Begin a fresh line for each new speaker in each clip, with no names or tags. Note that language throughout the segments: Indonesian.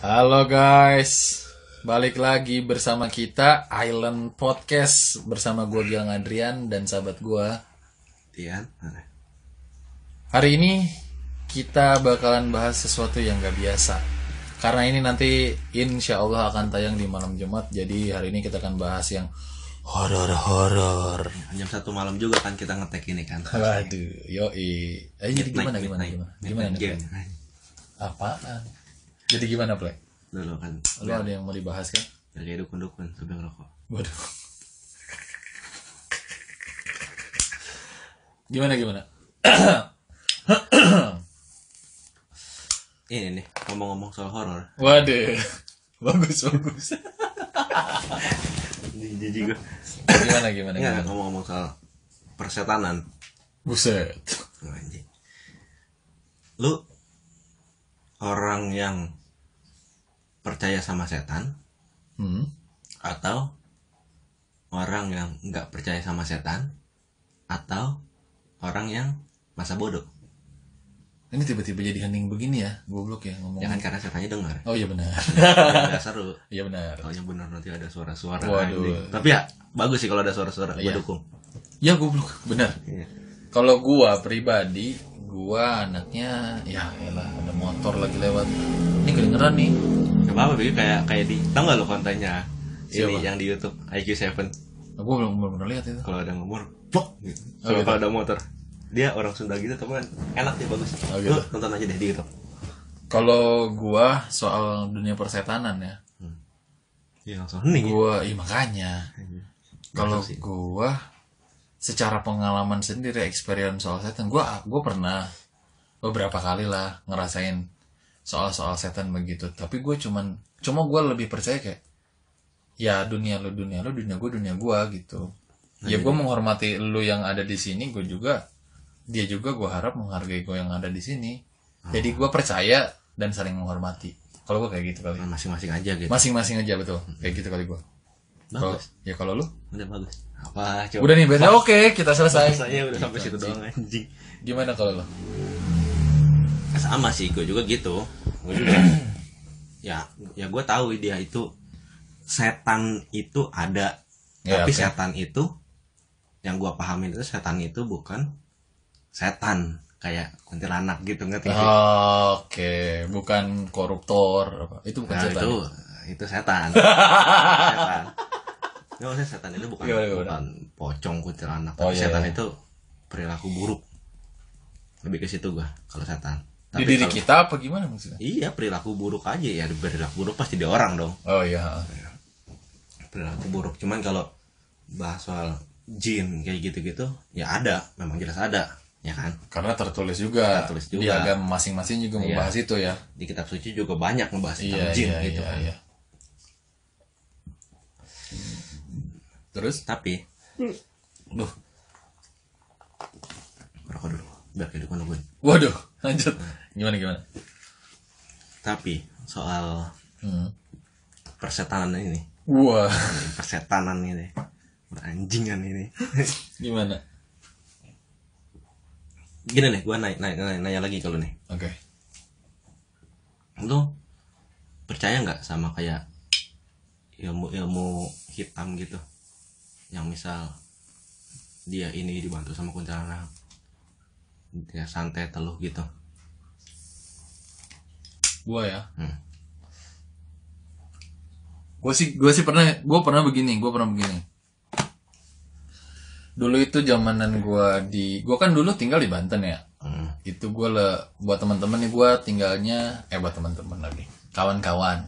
Halo guys, balik lagi bersama kita Island Podcast bersama gue Gilang Adrian dan sahabat gue
Tian.
Hari ini kita bakalan bahas sesuatu yang gak biasa. Karena ini nanti insya Allah akan tayang di malam Jumat. Jadi hari ini kita akan bahas yang horor.
Jam 1 malam juga kan kita ngetek ini kan.
Waduh, yoi. Jadi gimana nih?
Game.
Apaan? Jadi gimana Play?
Dulu kan.
Lo ada yang mau dibahas kan?
Jadi dukun-dukun sambil ngerokok.
Waduh. Gimana?
Ini nih, ngomong-ngomong soal horor.
Waduh. Bagus.
Jijik gue.
Gimana?
Enggak, ngomong-ngomong soal persetanan.
Buset.
Anjing. Lu orang yang percaya sama setan atau orang yang nggak percaya sama setan atau orang yang masa bodoh?
Ini tiba-tiba jadi hening begini ya, goblok ya ngomong.
Ya kan karena setannya dengar.
Oh iya benar.
Nggak seru.
Iya benar.
Taunya benar nanti ada suara-suara.
Waduh.
Anjing. Tapi ya bagus sih kalau ada suara-suara. Gue
Iya.
dukung.
Ya goblok, benar.
Iya.
Kalau gua pribadi, gua anaknya ya elah ada motor lagi lewat. Ini kedengeran nih.
Gak apa-apa, Bi. kayak di tau gak lo kontennya
Siapa?
sini yang di YouTube IQ7.
Nah, gua belum pernah lihat itu.
Kalau ada ngomor, plok gitu.
Oh, gitu.
Kalau ada motor, dia orang Sunda gitu, tapi kan enak sih, bagus.
Oh, gitu.
Lu nonton aja deh di YouTube.
Kalau gua soal dunia persetanan ya,
Iya langsung hening.
gua makanya. Kalau
sih.
gua secara pengalaman sendiri experience soal setan, gua pernah beberapa kali lah ngerasain soal setan begitu. Tapi gue cuma gue lebih percaya kayak ya dunia lu dunia gue gitu. Ya gue menghormati lu yang ada di sini, dia juga gue harap menghargai gue yang ada di sini. Jadi gue percaya dan saling menghormati. Kalau gue kayak gitu kali.
Masing-masing aja gitu.
Masing-masing aja betul. Kayak gitu kali gue.
Bagus.
Ya kalau lu?
Udah bagus. Apa coba?
Udah nih berarti oke, kita selesai.
Saya udah sampai
Gitu,
situ doang anjing.
Gimana kalau lu?
Sama sih, gue juga gitu. Gue juga ya gue tahu dia itu setan itu ada.
Ya,
Tapi
oke.
setan itu yang gue pahamin itu setan itu bukan setan kayak kuntilanak gitu, ngerti sih?
Oke, bukan koruptor apa. Itu bukan
Nah,
setan.
itu setan. Setan. Nggak, maksudnya setan itu bukan
Gimana?
pocong kuntilanak,
Oh,
tapi
iya,
setan
iya.
itu perilaku buruk. Lebih ke situ gua kalau setan.
Di
Tapi
diri
kalau-
kita apa gimana maksudnya?
Iya, perilaku buruk aja ya, perilaku buruk pasti di orang dong.
Oh iya.
Perilaku buruk. Cuman kalau bahas soal jin kayak gitu-gitu, ya ada, memang jelas ada, ya kan?
Karena tertulis juga,
Tertulis
di
juga.
agama masing-masing juga
Iya.
membahas itu ya.
Di kitab suci juga banyak ngebahas tentang
Iya,
jin
iya,
gitu
iya,
kan.
iya. Terus?
Tapi
Duh,
rokok dulu biar kehidupan gue.
waduh, lanjut. Gimana?
Tapi soal persetanan ini,
Wah,
persetanan ini, anjingan ini.
gimana?
Gini nih, gue nanya lagi ke lu nih.
Oke.
Lu percaya nggak sama kayak ilmu hitam gitu, yang misal dia ini dibantu sama kuntilanak, dia santet teluh gitu?
Gua ya.
Hmm.
Gue pernah begini. Dulu itu zamanan gue kan dulu tinggal di Banten ya. Itu buat teman-teman nih, gue tinggalnya buat teman-teman lagi, kawan-kawan.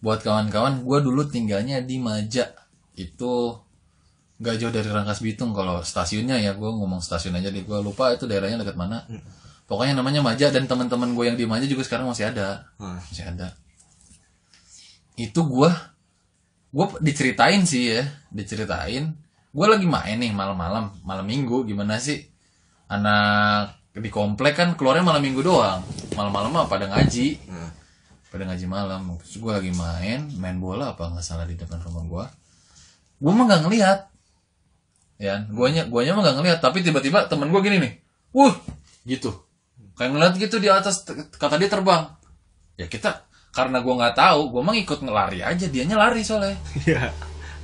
Buat kawan-kawan, gue dulu tinggalnya di Maja. Itu gak jauh dari Rangkas Bitung. Kalau stasiunnya ya, gue ngomong stasiun aja deh, gue lupa itu daerahnya dekat mana. Pokoknya namanya Maja, dan teman-teman gue yang di Maja juga sekarang masih ada. Itu gue diceritain gue lagi main nih malam minggu. Gimana sih anak di komplek kan keluarnya malam minggu doang, malam mah pada ngaji malam. Terus gue lagi main bola apa nggak salah di depan rumah gue mah nggak ngelihat ya, guanya mah nggak ngelihat, tapi tiba-tiba temen gue gini nih, gitu, kayak ngeliat gitu di atas, kata dia terbang. Ya kita karena gue nggak tahu, gue mah ikut ngelari aja, dianya lari soalnya.
Iya.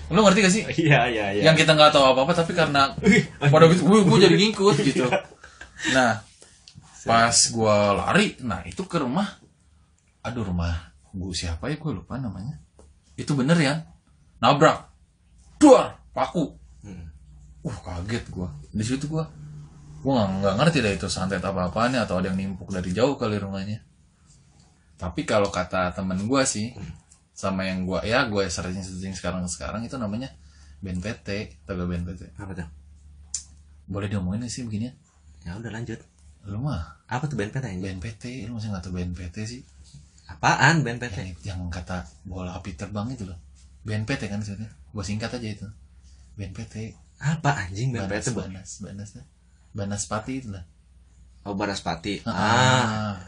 Lu ngerti gak sih?
Iya.
Yang kita nggak tahu apa-apa tapi karena pada gitu gue jadi ngikut gitu. Nah, pas gue lari, nah itu ke rumah, rumah Bu siapa ya, gue lupa namanya. Itu bener ya, nabrak, duar, paku. Kaget gue. Di situ gue nggak ngerti dah itu santet apa-apaan atau ada yang nimpuk dari jauh kali rumahnya. Tapi kalau kata temen gue sih, sama yang gue searching sekarang itu namanya BNPT, tahu gak BNPT?
Apa tuh? Boleh
diomongin sih begini?
Ya udah lanjut.
Lu mah
apa tuh BNPT?
BNPT, lu masih nggak tahu BNPT sih?
Apaan BNPT?
Yang kata bola api terbang itu loh. BNPT kan maksudnya. Gue singkat aja itu. BNPT.
Apa anjing BNPT?
Banaspati itu lah.
Oh, Banaspati.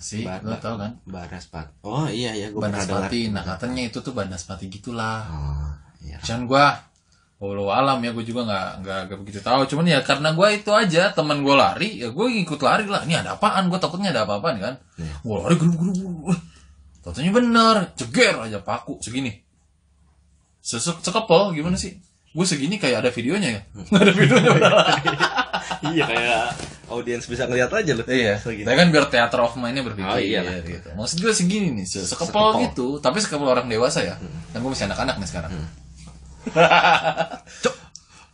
Sih, lu tau kan?
Banaspati. Oh iya gue pernah dengar.
Banaspati. Nah, katanya itu tuh Banaspati gitulah.
Oh, iya.
Cuman gue walau alam ya, gue juga nggak begitu tahu. Cuman ya karena gue itu aja, teman gue lari, ya gue ikut lari lah. Ini ada apaan? Gue takutnya ada apa-apaan kan? Gue lari geru-geru. Totonya bener, ceger aja paku segini. Sekepel gimana sih? Gue segini kayak ada videonya ya? Nggak ada videonya.
Iya, kayak audiens bisa ngeliat aja loh.
Iya. Tapi kan biar theater of mind-nya berpikir.
Oh iya lah.
Gitu. Maksud gue segini nih, sekepel gitu. Tapi sekepel orang dewasa ya. Dan gue masih anak-anak nih sekarang.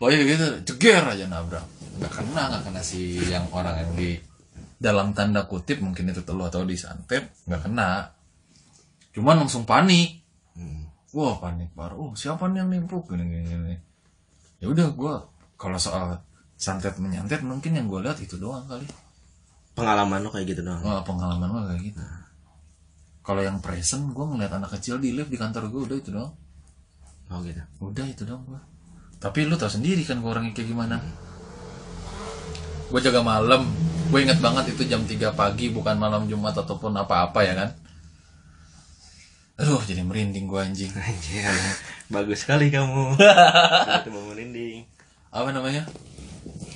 Pokoknya gitu, ceger aja nabrak. Gak kena si yang orang yang di dalam tanda kutip mungkin itu teluh atau disantet, gak kena. Cuman langsung panik. Wah, panik baru. Siapa nih yang nimpuk gini. Ya udah, gue kalau soal santet menyantet mungkin yang gue lihat itu doang kali.
Pengalaman lo kayak gitu doang.
Pengalaman gue kayak gitu. Kalau yang present, gue ngeliat anak kecil di lift di kantor gue, udah itu doang.
Oh gitu.
Udah itu doang gue. Tapi lu tau sendiri kan gue orangnya kayak gimana. Gue jaga malam. Gue inget banget itu jam 3 pagi, bukan malam Jumat ataupun apa-apa ya kan. Aduh, jadi merinding gue anjing.
Anjir, bagus sekali kamu. Itu mau merinding.
Apa namanya?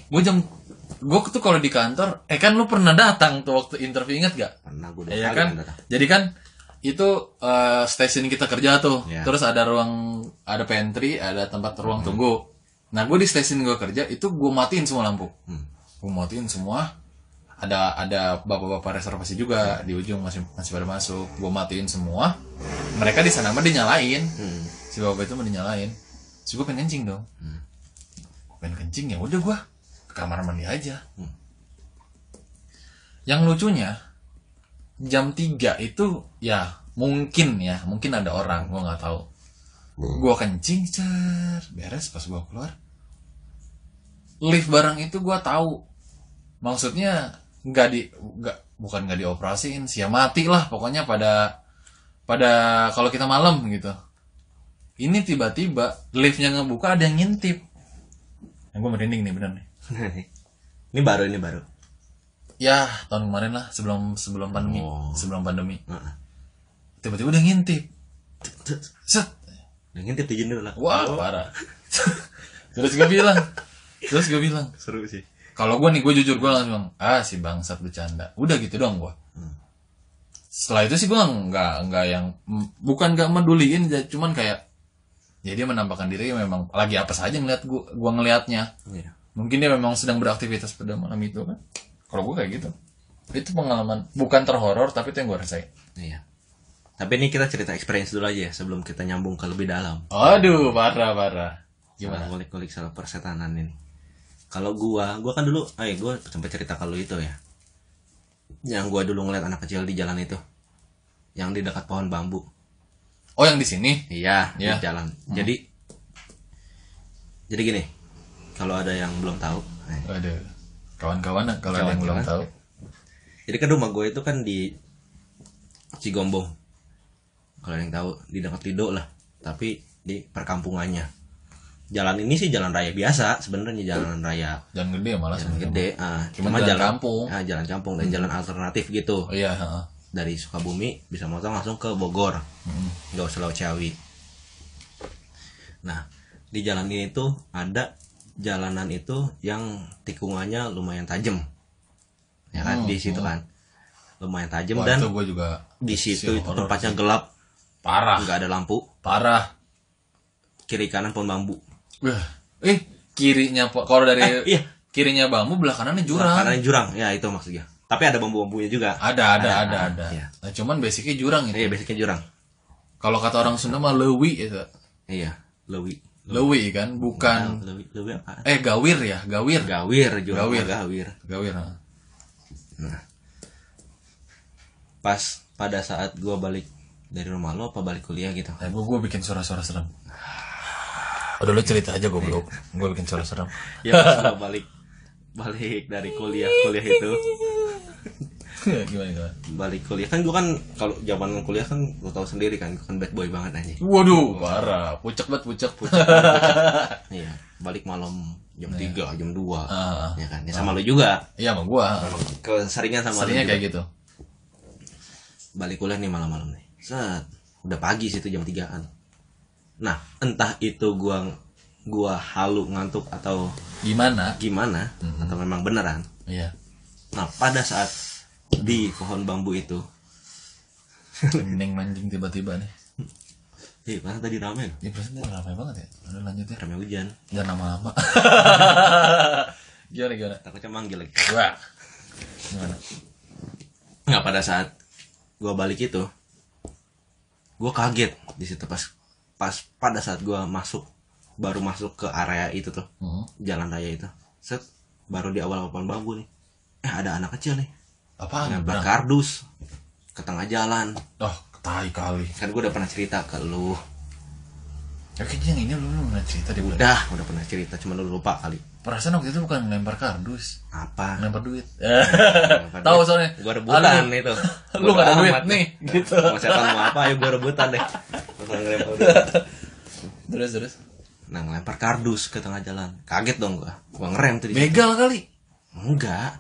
Gue tuh kalau di kantor, kan lu pernah datang tuh waktu interview, inget gak?
Pernah, gue
ya kan? Jadi kan itu stasiun kita kerja tuh. Yeah. Terus ada pantry, ada tempat ruang tunggu. Nah, gue di stasiun gue kerja itu gue matiin semua lampu. Gue matiin semua. Ada bapak-bapak reservasi juga di ujung masih pada masuk. Gue matiin semua. Mereka di sana mah dinyalain. Si bapak itu mah dinyalain. Terus gue pengen kencing dong. Pengen kencing, ya udah gue ke kamar mandi aja. Yang lucunya jam 3 itu ya mungkin ada orang, gue nggak tahu. Gue kencing, beres pas gue keluar. Lift barang itu gue tahu. Maksudnya bukan nggak dioperasiin sih, ya mati lah pokoknya pada kalau kita malam gitu. Ini tiba-tiba liftnya ngebuka, ada yang ngintip. Yang gue merinding nih, bener nih.
Ini baru.
Ya tahun kemarin lah, sebelum pandemi. Sebelum pandemi. Tiba-tiba udah ngintip. Set.
Udah ngintip di jendela.
Wah, parah. Terus gue bilang
seru sih.
Kalau gue jujur, gue langsung si bangsat bercanda. Udah gitu doang gue. Setelah itu sih gue nggak yang bukan nggak meduliin, cuman kayak ya dia menampakkan diri memang lagi apa saja ngeliat gue ngelihatnya.
Iya.
Mungkin dia memang sedang beraktivitas pada malam itu kan. Kalau gue kayak gitu. Itu pengalaman bukan terhoror, tapi itu yang gue rasain.
Iya. Tapi ini kita cerita experience dulu aja ya sebelum kita nyambung ke lebih dalam.
Aduh, parah. Gimana?
Ngulik-ngulik soal persetanan ini. Kalau gua kan dulu, gue sampai cerita kalau itu ya. Yang gua dulu ngeliat anak kecil di jalan itu, yang di dekat pohon bambu.
Oh, yang di sini?
Iya, di jalan. Jadi gini, kalau ada yang belum tahu.
Ada kawan-kawan kalau ada yang belum tahu.
Jadi kan rumah gue itu kan di Cigombong. Kalau yang tahu di dekat Lido lah, tapi di perkampungannya. Jalan ini sih jalan raya biasa sebenarnya, jalan raya.
Jalan gede malah.
Jalan gede.
Cuma jalan kampung.
Jalan kampung dan jalan alternatif gitu.
Oh iya.
Dari Sukabumi bisa motong langsung ke Bogor. Nggak usah lewat Ciawi. Nah, di jalan ini tuh ada jalanan itu yang tikungannya lumayan tajam. Ya kan, di situ kan lumayan tajam. Dan
itu gue juga
di situ itu tempatnya gelap.
Parah.
nggak ada lampu,
Parah.
kiri kanan pohon bambu.
Wah. Kirinya kalau dari
Iya,
kirinya bambu, belah kanannya jurang.
kanan jurang, ya itu maksudnya. Tapi ada bambu-bambunya juga.
Ada.
Iya.
Nah, cuman basicnya jurang itu.
Iya, basicnya jurang.
Kalau kata orang Sunda mah lewi itu.
Iya, lewi.
Lewi kan, bukan.
Lewi apa?
Gawir ya, gawir.
Gawir, jurang
Gawir.
gawir.
Gawir. Nah.
Nah, pas pada saat gua balik dari rumah lo apa balik kuliah gitu.
Gue bikin suara-suara serem. Udah lu cerita aja goblok. Gue bikin suara serem.
Ya pas gua balik dari kuliah itu.
Gimana?
Balik kuliah kan gua kan kalau zaman kuliah kan lo tahu sendiri kan, gua kan bad boy banget aja.
Waduh, parah. Pucek.
Iya, balik malam jam 3, jam 2. Ya kan. Ya sama lo
Ah.
juga.
Iya sama gua.
Keseringan sama lo
Seringnya
juga.
kayak gitu.
Balik kuliah nih malam-malam nih. Set, udah pagi situ jam 3-an. Nah, entah itu gua halu ngantuk atau
Gimana?
atau memang beneran.
Iya.
Nah, pada saat di pohon bambu itu,
Mending mancing tiba-tiba nih.
mana tadi rame loh.
Ini perasaan ramai banget ya. Udah lanjut ya.
Rame hujan.
Jangan lama-lama. Gimana?
Takutnya manggil lagi.
Wah. Gimana?
Nah, pada saat gua balik itu, gua kaget di situ pas pada saat gua baru masuk ke area itu tuh, jalan raya itu. Set, baru di awal pohon bambu nih. Ada anak kecil nih.
Apaan?
Nempel kardus ke tengah jalan.
Oh, tai kali.
Kan gue udah pernah cerita ke lu.
Ya kayaknya yang ini lu pernah cerita deh.
Udah pernah cerita, cuma lu lupa kali.
Perasaan waktu itu bukan ngelempar kardus,
Apa?
ngelempar duit.
Lempar
Tahu
duit.
soalnya.
Gua rebutan
Aduh,
itu.
lu gak ada
Bodo
duit
amat
nih,
deh.
gitu.
Mau setan mau apa, ayo gue rebutan deh. Masalah ngelempar duit.
Terus.
Nah, ngelempar kardus ke tengah jalan. Kaget dong gua. Gua ngerem tuh di situ.
Begal kali.
Enggak.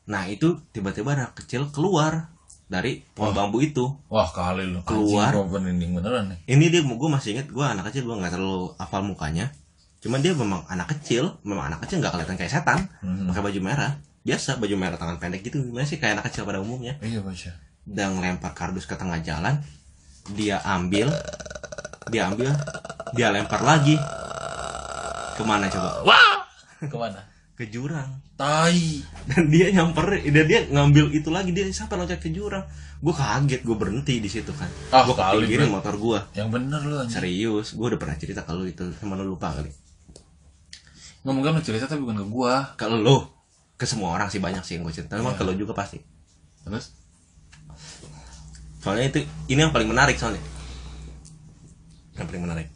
Nah, itu tiba-tiba anak kecil keluar dari pohon bambu itu.
Wah kali lu.
Keluar.
Anjing, gua merinding beneran nih.
Ini dia, gue masih inget, gue anak kecil, gue nggak terlalu hafal mukanya. Cuman dia memang anak kecil nggak kelihatan kayak setan. Pakai baju merah, biasa baju merah tangan pendek gitu, gimana sih kayak anak kecil pada umumnya.
Iya baca.
Dan ngelempar kardus ke tengah jalan, dia ambil, dia lempar lagi. Kemana coba?
Wah. Kemana?
Ke jurang.
Tai.
Dan dia dia ngambil itu lagi, dia sampai loncat ke jurang. Gue kaget, gue berhenti di situ kan.
Ah,
Gue
kali,
kepinggirin
bro.
motor gue.
Yang bener lu anjing.
Serius, gue udah pernah cerita kalau itu, sama lu lupa kali.
Ngomong-ngomong lu cerita tapi bukan ke gua.
Kalau lo, ke semua orang sih banyak sih yang gue cerita. Memang kalau juga pasti.
Terus?
Soalnya ini yang paling menarik soalnya. Yang paling menarik.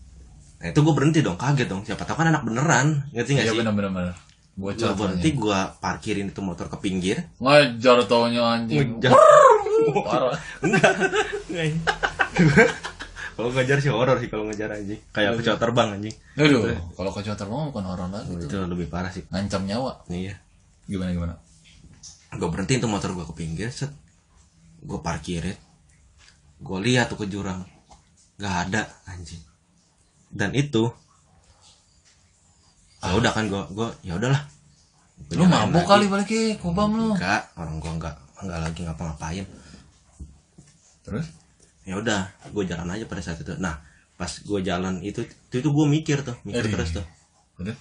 Nah itu gue berhenti dong, kaget dong. Siapa tahu kan anak beneran, ngerti nggak
Iya
sih?
bener. Gua
Gue berhenti, gue parkirin itu motor ke pinggir.
Ngajar taunya anjing.
Ngejar.
Parah.
Enggak. Kalau ngejar sih horor sih kalau ngejar anjing. Kayak pesawat terbang anjing.
Aduh, kalau kecoa terbang bukan horor lagi.
Itu lebih parah sih.
Ngancam nyawa.
Iya.
Gimana?
Gue berhenti tuh motor gue ke pinggir, set. Gue parkirin. Gue lihat tuh ke jurang. Gak ada anjing. Dan itu ya udah kan gue ya udahlah.
Lu mabuk kali balik ke Kubam lu.
Enggak, orang gue enggak lagi ngapa-ngapain.
Terus?
Ya udah, gue jalan aja pada saat itu. Nah, pas gue jalan itu gue mikir terus tuh.
Terus?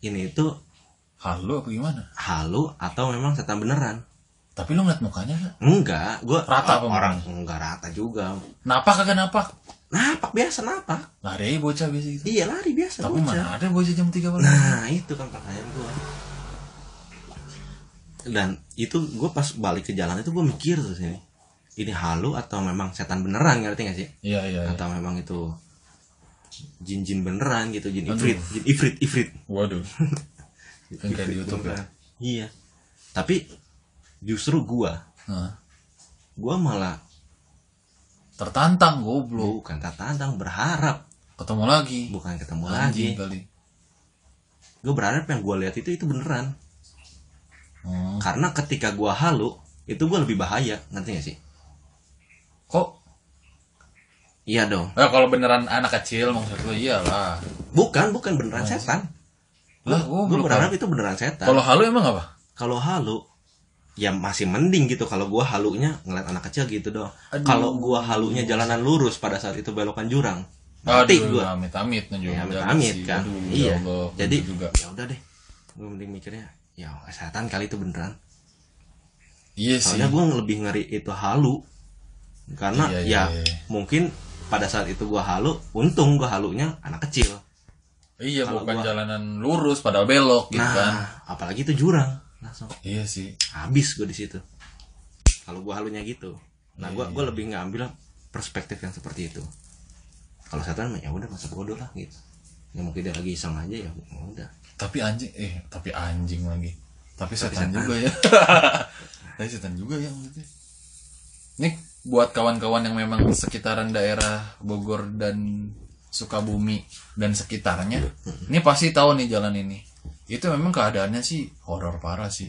Ini itu
Halu apa gimana?
halu atau memang setan beneran?
Tapi lu ngeliat mukanya gak?
Enggak, gue
Rata apa
orang enggak rata juga.
Napak kagak napak?
Napak biasa napak.
Lari aja bocah biasa gitu.
Iya lari biasa.
Tapi
bocah.
mana ada bocah jam 3 malam?
Nah itu kan pertanyaan gue. Dan itu gue pas balik ke jalan itu gue mikir terus ini halu atau memang setan beneran, ngerti gak sih?
Iya.
Atau memang itu jin beneran gitu, jin
Aduh.
ifrit.
Waduh. Yang kayak di YouTube ya.
Iya. Tapi justru gue malah
Tertantang goblok.
bukan tertantang, berharap
Ketemu lagi.
bukan ketemu
Anjing
lagi.
kali.
Gue berharap yang gue lihat itu beneran.
Hmm.
Karena ketika gue halu itu gue lebih bahaya, ngerti gak sih?
Kok?
Iya dong.
Nah, kalau beneran anak kecil maksud lu iyalah.
Bukan beneran setan.
Lah,
Gue berharap itu beneran setan.
Kalau halu emang apa?
Kalau halu ya masih mending gitu kalau gua halunya ngeliat anak kecil gitu doang.
Aduh.
Kalau gua halunya jalanan lurus pada saat itu belokan jurang, mati
Aduh,
gua.
amit-amit
Ya,
juga
amit
sih.
kan.
Aduh,
Iya.
ya Allah,
Jadi
bener juga.
ya udah deh. Gua mending mikirnya ya kesehatan kali itu beneran.
Iya sih.
Soalnya gue lebih ngeri itu halu karena
Iya.
mungkin pada saat itu gue halu, untung gue halunya anak kecil.
Iya,
kalau
bukan
gua-
jalanan lurus padahal belok gitu
Nah,
kan.
apalagi itu jurang, langsung
Iya sih.
habis gue di situ. Kalau gue halunya gitu, nah gue
Iya.
lebih ngambil perspektif yang seperti itu. Kalau setan ya udah masa bodoh lah gitu. Ya mungkin dia lagi iseng aja ya udah.
Tapi anjing lagi. Tapi setan
setan.
juga ya. Tapi setan juga ya maksudnya. Nih buat kawan-kawan yang memang sekitaran daerah Bogor dan Sukabumi dan sekitarnya, ini pasti tahu nih jalan ini. Itu memang keadaannya sih horor parah sih.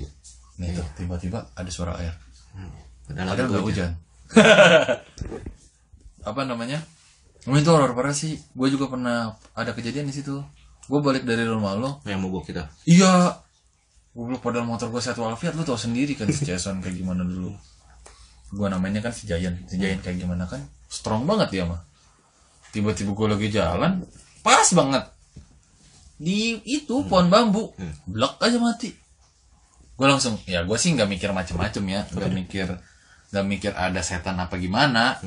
Nih tuh tiba-tiba ada suara air. Padahal nggak hujan. Apa namanya? Itu horor parah sih. Gue juga pernah ada kejadian di situ. Gue balik dari rumah lo.
Yang mogok kita.
Iya. Gue padahal motor gue satu Alfiat, lu tau sendiri kan si Jason kayak gimana dulu. Gue namanya kan si Giant kayak gimana kan, strong banget dia mah. Tiba-tiba gue lagi jalan, pas banget di itu pohon bambu, blok aja mati. Gue langsung, ya gue sih nggak mikir macem-macem ya, nggak mikir ada setan apa gimana.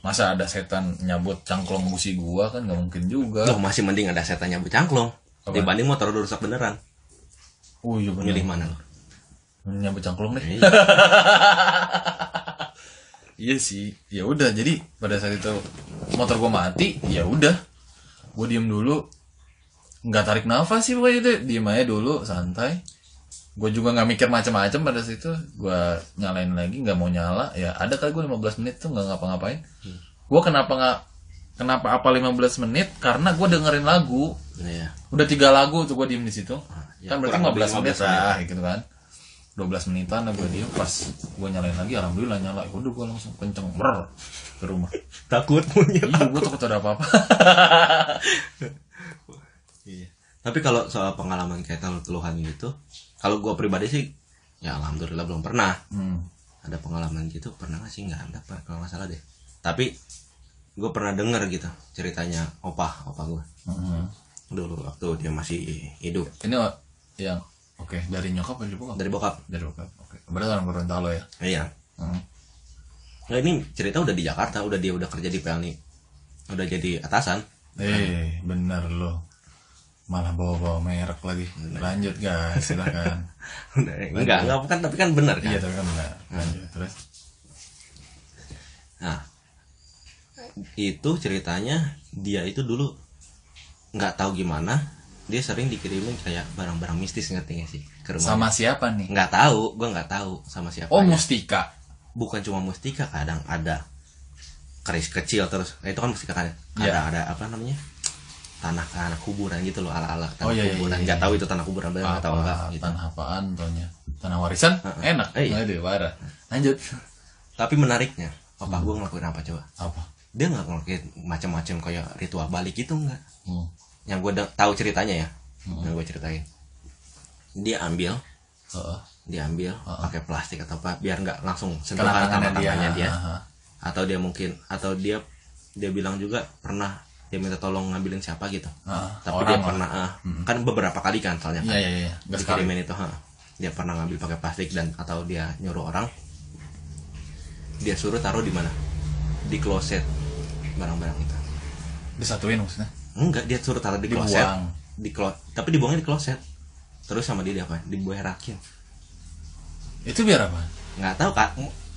Masa ada setan nyabut cangklong busi gue kan nggak mungkin juga.
Loh, masih mending ada setannya bercangklong dibanding motor udah rusak beneran.
Oh iya bener.
Milih mana lo?
Nyabut cangklong deh.
Iya.
Iya sih, ya udah. Jadi pada saat itu motor gue mati, ya udah, gue diem dulu, nggak tarik nafas sih pokoknya itu, diem aja dulu, santai. Gue juga nggak mikir macam-macam pada saat itu, gue nyalain lagi, nggak mau nyala, ya ada kali gue 15 menit tuh nggak ngapa-ngapain. Gue kenapa apa 15 menit? Karena gue dengerin lagu,
Iya.
udah 3 lagu tuh gue diem di situ,
ya,
kan berarti
kurang
15 menit
lebih 15
lah, gitu kan. 12 menitan lah gue diem, pas gue nyalain lagi alhamdulillah nyala. Udah gue langsung kenceng ke rumah.
Takut punya.
Iya, gue takut ada apa-apa.
Iya. Tapi kalau soal pengalaman kayak keluhan gitu, kalau gue pribadi sih, ya alhamdulillah belum pernah. Ada pengalaman gitu, pernah nggak sih? Nggak ada Pak, kalau nggak salah deh. Tapi gue pernah denger gitu ceritanya opa gue. Dulu waktu dia masih hidup.
Ini yang oke, dari nyokap atau dari bokap?
Dari bokap.
Dari bokap. Oke. Berarti orang Gorontalo ya.
Iya. Nah ini cerita udah di Jakarta, dia udah kerja di Pelni, udah jadi atasan.
Bener loh. Malah bawa merek lagi. Lanjut guys, silakan.
Enggak kan, tapi kan benar kan.
Iya, tapi kan benar. Lanjut terus.
Nah, itu ceritanya dia itu dulu nggak tahu gimana, dia sering dikirimin kayak barang-barang mistis, ngerti gak sih, ke rumah.
Sama siapa nih?
Nggak tahu, gue nggak tahu sama siapa.
Oh, Mustika.
Bukan cuma mustika, kadang ada keris kecil terus. Itu kan mustika kan.
Iya.
Ada apa namanya? Tanah kuburan gitu loh, ala-ala tanah
Iya,
kuburan.
iya.
Nggak tahu itu tanah kuburan, bener nggak tahu enggak gitu.
Tanah apaan taunya? Tanah warisan? Enak.
Iya.
Aduh, parah. Lanjut.
Tapi menariknya, papa gue ngelakuin apa coba?
Apa?
Dia nggak ngelakuin macam-macam kayak ritual balik gitu, enggak.
Hmm.
Yang gue tahu ceritanya ya, yang gue ceritain, dia ambil pakai plastik atau apa biar nggak langsung sentuhan tangannya dia. Atau dia mungkin, atau dia bilang juga pernah dia minta tolong ngambilin siapa gitu. Tapi dia pernah kan beberapa kali kan soalnya kan.
Iya.
Dikirimin itu, dia pernah ngambil pakai plastik dan atau dia nyuruh orang, dia suruh taruh di mana, di kloset barang-barang itu.
Disatuin maksudnya?
Enggak, dia suruh taruh di kloset.
Dibuang.
Tapi dibuangnya di kloset. Terus sama dia apa? Dibuerakin.
Itu biar apa?
Nggak tahu,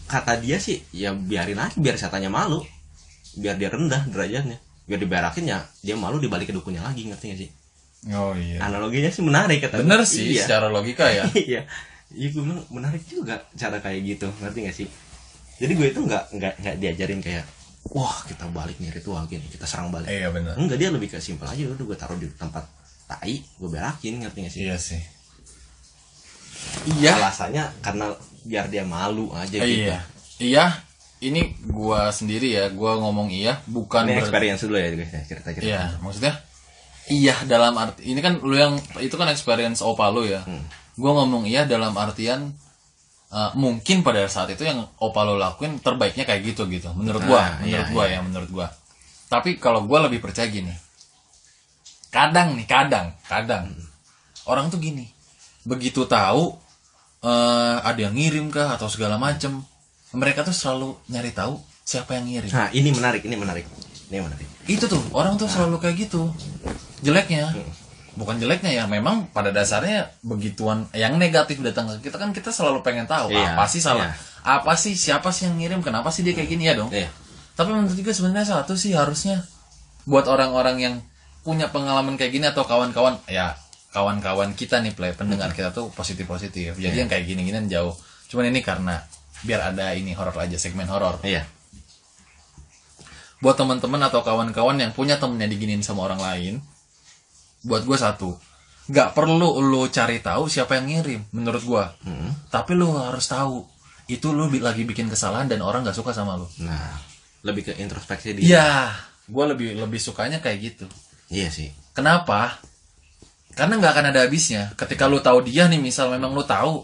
kata dia sih ya biarin aja, biar setannya malu, biar dia rendah derajatnya, biar diberakin ya dia malu, dibalik ke dukunnya lagi, ngerti gak sih?
Oh iya.
Analoginya sih menarik kata.
Bener sih,
iya.
secara logika ya.
Iya gue bilang menarik juga cara kayak gitu, ngerti gak sih? Jadi gue itu nggak diajarin kayak wah kita balik nih ritual gini, kita serang balik.
Iya benar.
Enggak, dia lebih ke simpel aja, udah gue taruh di tempat tai, gue berakin, ngerti gak sih?
Iya sih.
Iya. Alasannya karena biar dia malu aja gitu.
Iya. Ini gua sendiri ya, gua ngomong iya bukan
Ini experience dulu ya guys, cerita-cerita.
Iya, maksudnya iya dalam arti ini kan lu yang itu kan experience opa lu ya. Gua ngomong iya dalam artian mungkin pada saat itu yang opa lo lakuin terbaiknya kayak gitu menurut menurut gua. Tapi kalau gua lebih percaya gini, kadang orang tuh gini, begitu tahu ada yang ngirim kah atau segala macem, mereka tuh selalu nyari tahu siapa yang ngirim.
Nah, ini menarik.
Itu tuh orang tuh selalu kayak gitu. Jeleknya bukan jeleknya ya, memang pada dasarnya begituan yang negatif datang ke kita kan, kita selalu pengen tahu apa sih salah, apa sih, siapa sih yang ngirim, kenapa sih dia kayak gini ya dong. Tapi menurut juga sebenarnya satu sih harusnya buat orang-orang yang punya pengalaman kayak gini atau kawan-kawan kita nih pendengar kita tuh positif. Jadi yang kayak gini-ginian jauh. Cuman ini karena biar ada ini horor aja, segmen horor. Buat teman-teman atau kawan-kawan yang punya temennya diginiin sama orang lain, buat gue satu, nggak perlu lo cari tahu siapa yang ngirim menurut gue, tapi lo harus tahu itu lo lagi bikin kesalahan dan orang nggak suka sama lo.
Nah, lebih ke introspeksi dia.
Iya, gue lebih sukanya kayak gitu.
Iya sih.
Kenapa? Karena nggak akan ada habisnya. Ketika lo tahu dia nih, misal memang lo tahu,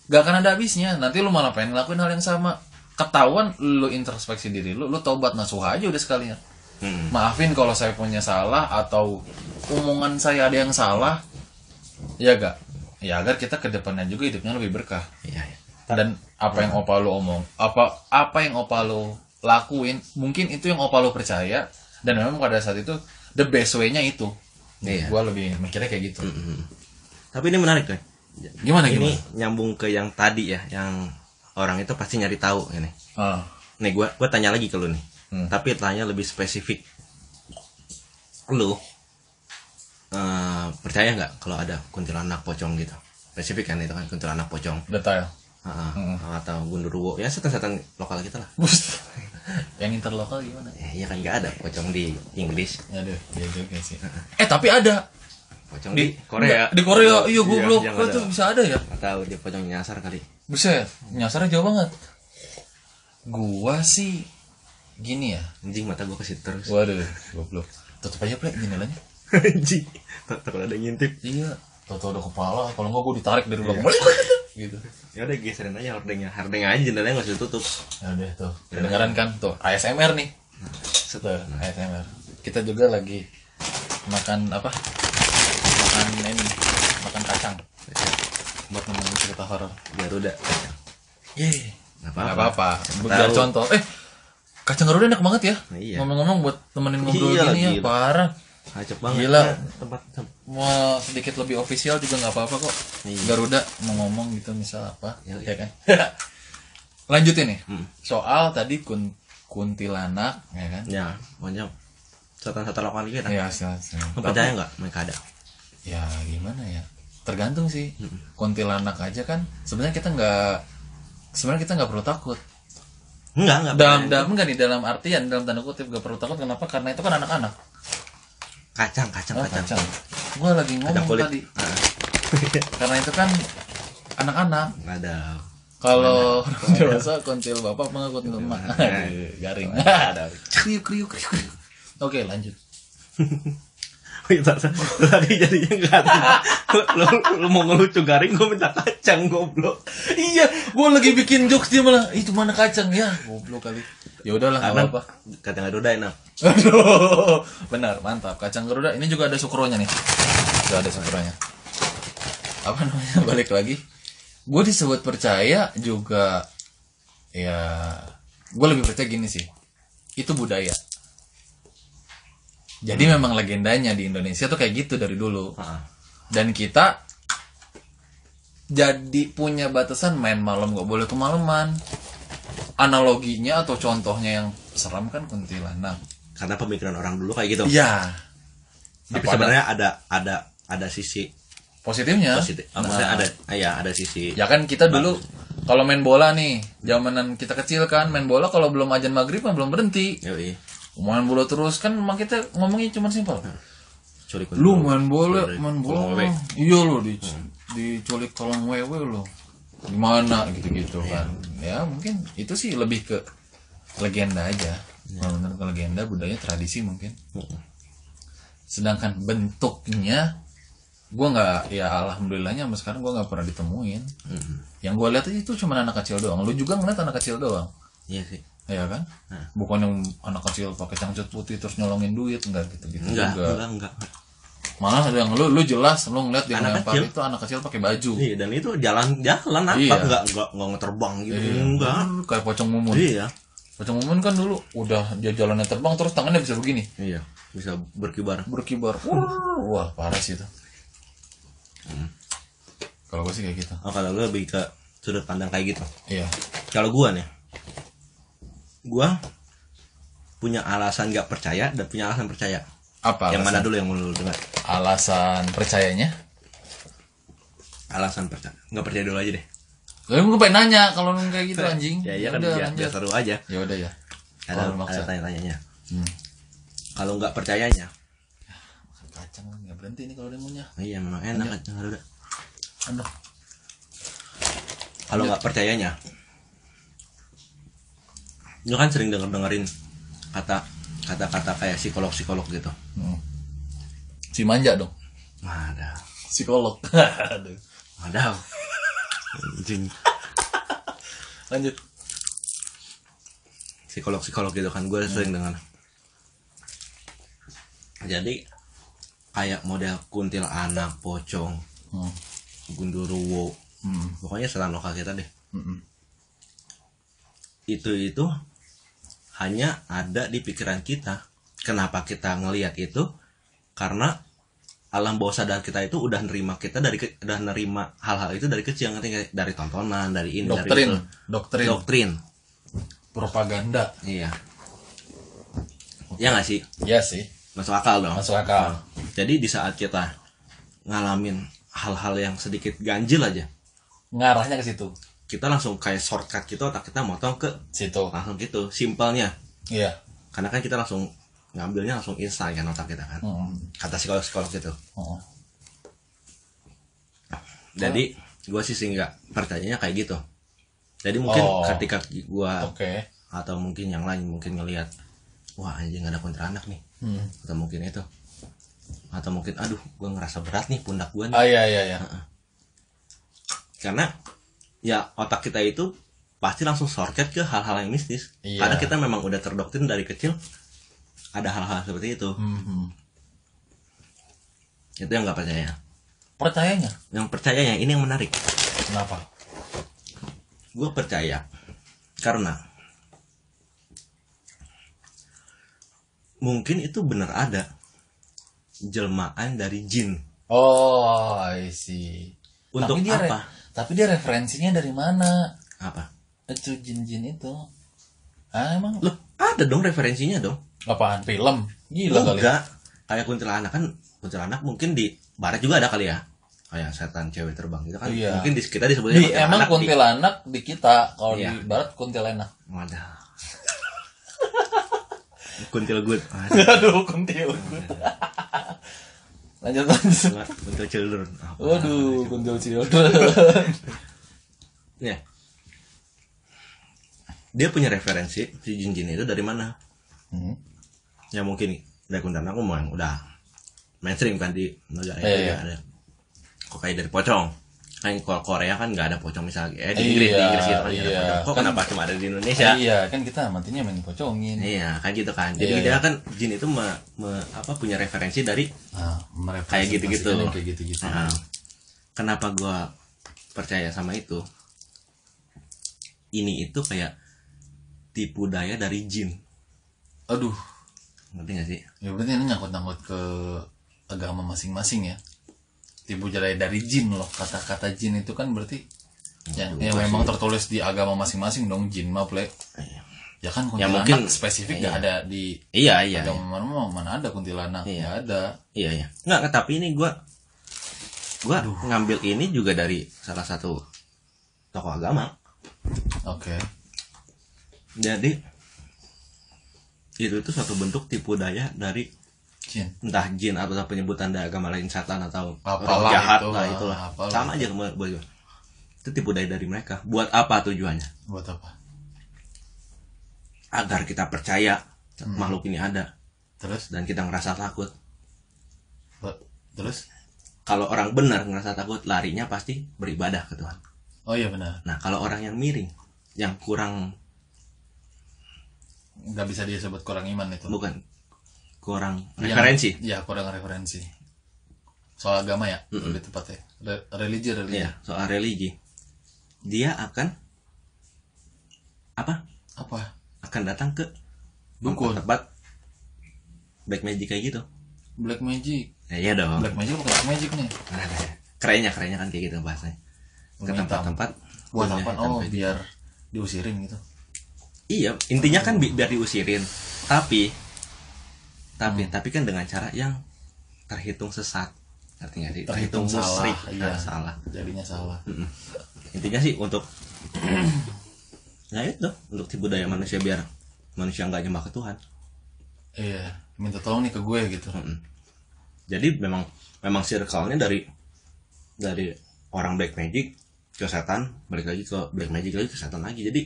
nggak akan ada habisnya. Nanti lo malah pengen ngelakuin hal yang sama. Ketahuan lo introspeksi diri lo taubat nasuha aja udah sekalian. Maafin kalau saya punya salah atau omongan saya ada yang salah, ya gak? Ya agar kita ke depannya juga hidupnya lebih berkah. Dan apa yang opa lo omong, apa yang opa lo lakuin, mungkin itu yang opa lo percaya, dan memang pada saat itu the best way-nya itu. Gua lebih mikirnya kayak gitu.
Tapi ini menarik kan?
Gimana?
Ini nyambung ke yang tadi ya, yang orang itu pasti nyari tahu ini. Nih gua tanya lagi ke lu nih. Tapi tanya lebih spesifik. Lu percaya nggak kalau ada kuntilanak pocong gitu? Spesifik kan itu kan, kuntilanak pocong.
Detail.
Atau gundurwo, ya setan-setan lokal kita lah.
Yang interlokal gimana?
Ya kan nggak ada pocong di Inggris.
Aduh, ya juga sih. Tapi ada
pocong di Korea.
Di Korea, iya goblok. Kok tuh bisa ada ya?
Atau dia pocong nyasar kali.
Buset, nyasarnya jauh banget. Gua sih gini ya.
Anjing, mata gua ke situ terus.
Waduh, goblok. Tutup aja plek jendelanya.
Anjing. Takut ada yang ngintip.
Iya, tahu-tahu ada kepala, kalau enggak gua ditarik dari belakang. Gitu.
Ya udah geserin aja hordengnya. Hordeng aja jendelanya enggak usah tutup.
Ya udah tuh. Kedengaran kan tuh ASMR nih. Setelah ASMR. Kita juga lagi makan apa? Makan kacang. Buat nemenin cerita horor.
Garuda.
Yeay.
Enggak
apa-apa. Biar contoh. Kacang Garuda enak banget ya.
Iya.
Ngomong-ngomong buat temenin ngobrol gini ya, parah.
Acep banget.
Gila.
Tempat
mau sedikit lebih official juga nggak apa-apa kok. Garuda mau ngomong gitu misal apa, ya kan. Lanjutin nih. Soal tadi kuntilanak, ya kan?
Ya, pokoknya setan-setan lokal kita.
Iya,
percaya nggak mereka ada?
Ya gimana ya? Tergantung sih. Kuntilanak aja kan sebenarnya kita nggak perlu takut.
Enggak.
Dalam artian dalam tanda kutip gak perlu takut. Kenapa? Karena itu kan anak-anak.
Kacang.
Gua lagi ngomong tadi. Karena itu kan anak-anak.
Ada.
Kalau orang dewasa kontil bapak mengaku kontil emak. Garing. Ada. Kriuk. Oke, lanjut.
Lagi jadinya nggak ada. Lu mau ngelucu garing, gue minta kacang, goblok.
Iya, gue lagi bikin jokes dia malah itu mana kacang ya, goblok kali. Ya udahlah, nggak apa-apa.
Kacang Garuda enak.
Aduh, benar, mantap. Kacang Garuda ini juga ada sukronya nih. Juga ada sukronya. Apa namanya? Balik lagi. Gue disebut percaya juga. Ya, gue lebih percaya gini sih. Itu budaya. Jadi memang legendanya di Indonesia tuh kayak gitu dari dulu. Dan kita jadi punya batasan main malam gak boleh kemalaman. Analoginya atau contohnya yang seram kan kuntilanak.
Karena pemikiran orang dulu kayak gitu.
Iya.
Tapi sebenarnya ada sisi
positifnya.
Maksudnya ada sisi.
Ya kan kita dulu kalau main bola nih, zamanan kita kecil kan main bola kalau belum azan maghrib kan belum berhenti. Main bola terus kan, emang kita ngomongnya cuma simpel. Lu main bola. Iya lo diculik kolong wewe lo. Gimana gitu-gitu kan. Ya mungkin itu sih lebih ke legenda aja. Benar ke legenda, budaya, tradisi mungkin. Sedangkan bentuknya gue nggak, ya alhamdulillahnya sampai sekarang gue nggak pernah ditemuin. Yang gue lihat itu cuma anak kecil doang. Lu juga ngeliat anak kecil doang.
Iya sih.
Iya kan? Bukan yang anak kecil pakai cangcut putih terus nyolongin duit, enggak gitu
Enggak,
juga.
enggak.
Malah ada yang lu jelas lu ngeliat dia
Anak
lempar
kecil.
itu anak kecil pakai baju.
Iya, dan itu jalan apa
Iya.
enggak ngeterbang gitu. Enggak.
Kayak pocong mumun.
Iya.
Pocong mumun kan dulu udah dia jalannya terbang terus tangannya bisa begini.
Iya, bisa berkibar.
Wah, parah sih itu. Kalau gue sih kayak gitu.
Oh, kalau lu lebih ke sudut pandang kayak gitu.
Iya.
Kalau gua nih, gua punya alasan nggak percaya dan punya alasan percaya.
Apa?
Yang mana dulu yang mau lu dengar?
Alasan percayanya?
Alasan percaya. Nggak percaya dulu aja deh.
Lalu gue pengen nanya kalau lu kayak gitu anjing.
Ya kan
udah
biar seru aja.
Ya udah ya.
Ada
Kalau maksa.
tanya-tanyanya.
Hmm.
Kalau nggak percayanya,
Kacang nggak berhenti nih kalau dia ngunyah.
iya memang enak kacang udah.
Aduh.
Kalau nggak percayanya, lu kan sering dengerin kata-kata kayak psikolog gitu.
Si manja dong.
Ada.
Psikolog. Aduh.
Ada. Anjing.
Lanjut.
Psikolog gitu kan gue sering dengar. Jadi kayak model kuntilanak, pocong, gundurwo, pokoknya setan lokal kita deh. Itu hanya ada di pikiran kita. Kenapa kita ngelihat itu? Karena alam bawah sadar kita itu udah nerima hal-hal itu dari kecil, ngerti, dari tontonan, dari ini, dari itu. Doktrin.
Propaganda.
Iya. Ya nggak sih?
Iya sih.
Masuk akal dong.
Masuk akal.
Jadi di saat kita ngalamin hal-hal yang sedikit ganjil aja,
Ngarahnya ke situ.
kita langsung kayak shortcut gitu, otak kita motong ke
Situ.
langsung gitu, simpelnya.
Iya.
Karena kan kita langsung ngambilnya langsung instan kan otak kita kan. Kata psikolog gitu. Jadi gue sih nggak percayanya kayak gitu. Jadi mungkin ketika gue atau mungkin yang lain mungkin ngelihat, wah anjing ada kuntilanak nih, atau mungkin itu, atau mungkin aduh gue ngerasa berat nih pundak gue nih.
Iya.
Karena ya otak kita itu pasti langsung shortcut ke hal-hal yang mistis.
Iya.
Karena kita memang udah terdoktrin dari kecil ada hal-hal seperti itu. Itu yang nggak percaya.
Percayanya?
Yang percayanya ini yang menarik.
Kenapa?
Gue percaya karena mungkin itu benar ada jelmaan dari jin.
Oh, I see.
Untuk
tapi dia
apa?
Tapi dia referensinya dari mana?
Apa?
Itu jin-jin itu. Ah, emang?
Loh, ada dong referensinya dong.
Apaan? Film? Gila kali.
Enggak. Kayak kuntilanak kan, kuntilanak mungkin di barat juga ada kali ya. Kayak setan cewek terbang gitu kan.
Iya.
Mungkin di kita disebutnya
Emang kuntilanak di kita, kalau
Iya.
di barat kuntilanak.
Wadah. Kuntil good.
Aduh, kuntil. Lanjut.
Kuntil children.
Waduh, kuntil children.
Ya. Dia punya referensi si jin-jin itu dari mana? Ya mungkin dari kuntilanak yang udah mainstream kan di negara itu ada. Kok kayak dari pocong? Kan kalau Korea kan nggak ada pocong misalnya. Di Inggris gitu kan nggak ada pocong. Kok kenapa cuma ada di Indonesia?
Iya, kan kita matinya main pocongin.
Iya, kan gitu kan. Jadi dia kan jin itu punya referensi dari kayak gitu-gitu.
Kayak gitu-gitu.
Nah, kenapa gua percaya sama itu? Ini itu kayak tipu daya dari jin.
Aduh,
Ngerti gak sih?
ya berarti ini nyangkut-nyangkut ke agama masing-masing ya. Tipu daya dari jin loh. Kata-kata jin itu kan berarti yang memang tertulis di agama masing-masing dong, jin mah play. Ya kan kuntilanak
mungkin
spesifik gak ada di
Iya.
agama mana ada kuntilanak. Gak ada.
Iya. Nggak, tapi ini gua ngambil ini juga dari salah satu tokoh agama.
Oke.
Jadi itu suatu bentuk tipu daya dari
Jin.
entah jin atau penyebutan dari agama lain, setan atau
Apalah
roh jahat
itu,
lah itulah.
apalah.
Sama aja buat gua. Itu tipu daya dari mereka. Buat apa tujuannya?
Buat apa?
Agar kita percaya makhluk ini ada
Terus?
dan kita ngerasa takut.
Terus?
kalau orang benar ngerasa takut, larinya pasti beribadah ke Tuhan.
Oh iya benar.
Nah kalau orang yang miring, yang kurang,
Nggak bisa disebut kurang iman itu.
bukan, kurang referensi.
Iya, kurang referensi. Soal agama ya, lebih tepatnya. Religi.
Iya, soal religi. Dia akan apa? Akan datang ke
Dukun.
tempat black magic kayak gitu.
Black magic.
Ya, iya dong.
Black magic bukan black magic nih.
Kerennya kan kayak gitu bahasanya. Ke
Hitam.
tempat-tempat
Buat
dunia
apa?
hitam
Oh,
kayak gitu.
biar diusirin gitu.
Iya, intinya kan biar diusirin. Tapi kan dengan cara yang terhitung sesat. Ngerti nggak sih? Terhitung musyrik.
Iya.
Salah.
Jadinya salah.
Intinya sih untuk nah itu untuk tipu daya manusia biar manusia nggak nyembah ke Tuhan.
Iya, minta tolong nih ke gue gitu.
Jadi memang circle-nya dari orang black magic ke setan, balik lagi ke black magic lagi ke setan lagi. Jadi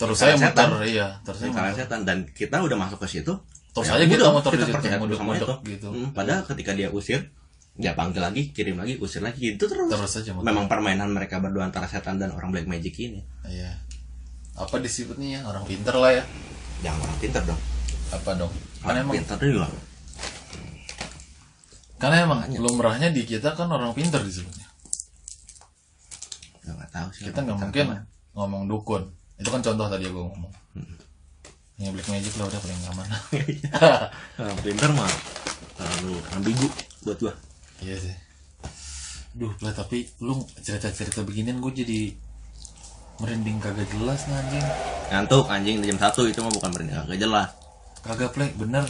Terus saya muter,
setan.
iya. Terus saya
Lingkaran
muter.
setan, dan kita udah masuk ke situ.
Terus
ya
aja kita
udah,
muter di situ,
percaya sama
muduk-muduk
itu
gitu.
Padahal ketika dia usir, dia panggil lagi, kirim lagi, usir lagi, gitu terus.
Terus aja muter.
Memang permainan mereka berdua antara setan dan orang black magic ini.
Iya. Apa disebutnya ya? Orang pinter lah ya.
Jangan orang pintar dong.
Apa dong? Kan
Orang
emang
pintar juga.
karena emang lumrahnya di kita kan orang pinter disebutnya.
Nggak tahu sih.
Kita nggak mungkin ngomong dukun. Itu kan contoh tadi gue ngomong. Yang black magic lah udah paling aman.
Orang pintar mah terlalu ambigu buat gua.
Iya sih. Duh, lah tapi lu cerita-cerita beginian gue jadi merinding kagak jelas nih anjing.
Ngantuk anjing di jam 1 itu mah bukan berarti gak jelas.
Kagak play, bener.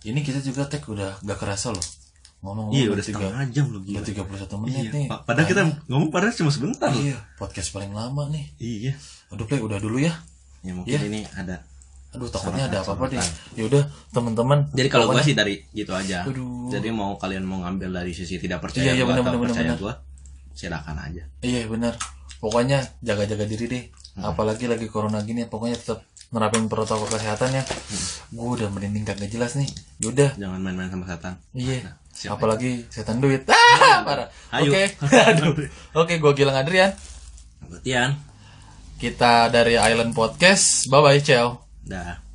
Ini kita juga tag udah gak kerasa loh. Ngomong
Iya udah setengah jam lu gila.
Udah 31 menit
Iya,
nih.
padahal kita ngomong padahal cuma sebentar loh.
Iya, podcast paling lama nih.
Iya.
Aduh play, udah dulu ya.
Ya mungkin
Iya.
ini ada.
Aduh takutnya ada apa-apa deh.
Sorotan.
Ya udah teman-teman.
Jadi kalau gua
pokoknya-
sih dari gitu aja.
Aduh.
Jadi mau kalian mau ngambil dari sisi tidak percaya
Iya,
gua
bener,
atau
bener,
percaya
bener.
gua, silakan aja.
Iya benar. Pokoknya jaga-jaga diri deh. Apalagi lagi corona gini, pokoknya tetap nerapin protokol kesehatan ya. Gue udah merinding kagak jelas nih. Yaudah.
Jangan main-main sama setan.
Iya.
siap
Apalagi setan duit. Parah.
Ayo.
Oke. Aduh. Oke, gue Gilang Adrian.
Betian.
Kita dari Island Podcast. Bye bye, ciao.
Dah.